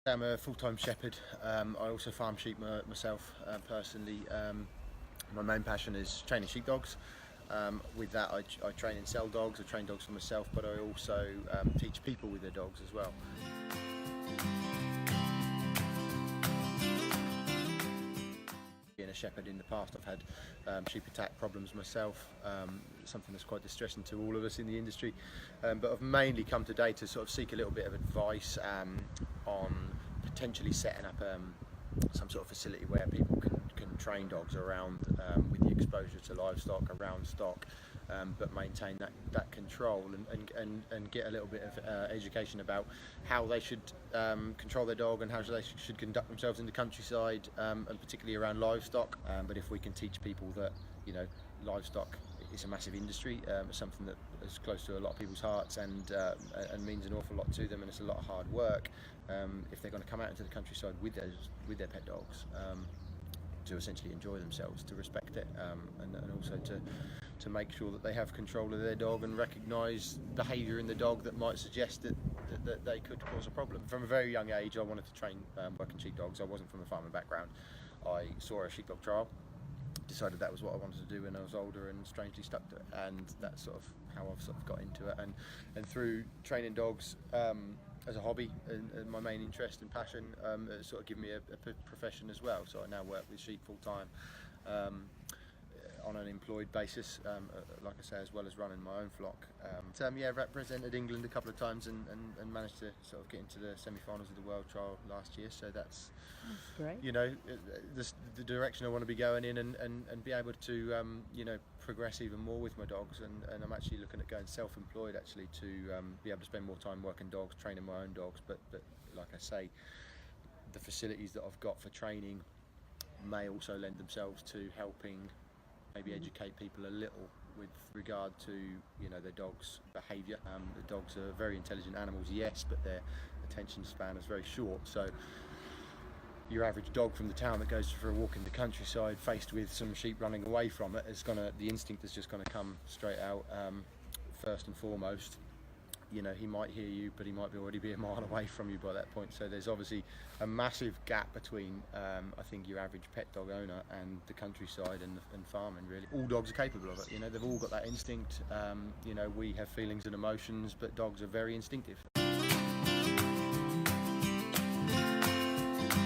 I'm a full-time shepherd. I also farm sheep myself personally. My main passion is training sheepdogs. With that, I train and sell dogs. I train dogs for myself, but I also teach people with their dogs as well. Being a shepherd in the past, I've had sheep attack problems myself, something that's quite distressing to all of us in the industry, but I've mainly come today to sort of seek a little bit of advice on potentially setting up some sort of facility where people can train dogs around with the exposure to livestock, around stock, but maintain that control and get a little bit of education about how they should control their dog and how they should conduct themselves in the countryside, and particularly around livestock. But if we can teach people that, you know, livestock is a massive industry, it's something that is close to a lot of people's hearts and means an awful lot to them, and it's a lot of hard work. If they're going to come out into the countryside with their pet dogs, to essentially enjoy themselves, to respect it, and also to make sure that they have control of their dog and recognise behaviour in the dog that might suggest that they could cause a problem. From a very young age, I wanted to train working sheepdogs. I wasn't from a farming background. I saw a sheepdog trial, decided that was what I wanted to do when I was older, and strangely stuck to it, and that's sort of how I've sort of got into it, and through training dogs as a hobby and my main interest and passion, it's sort of given me a profession as well. So I now work with sheep full time on an employed basis, like I say, as well as running my own flock. Yeah, represented England a couple of times and managed to sort of get into the semi-finals of the World Trial last year. So that's great. You know, the direction I want to be going in, and be able to you know, progress even more with my dogs. And I'm actually looking at going self-employed actually to be able to spend more time working dogs, training my own dogs. But like I say, the facilities that I've got for training may also lend themselves to helping maybe educate people a little with regard to, you know, their dog's behaviour. The dogs are very intelligent animals, yes, but their attention span is very short. So your average dog from the town that goes for a walk in the countryside, faced with some sheep running away from it, the instinct is just going to come straight out. First and foremost, you know, he might hear you, but he might already be a mile away from you by that point. So there's obviously a massive gap between, I think, your average pet dog owner and the countryside and farming, really. All dogs are capable of it, you know, they've all got that instinct. You know, we have feelings and emotions, but dogs are very instinctive.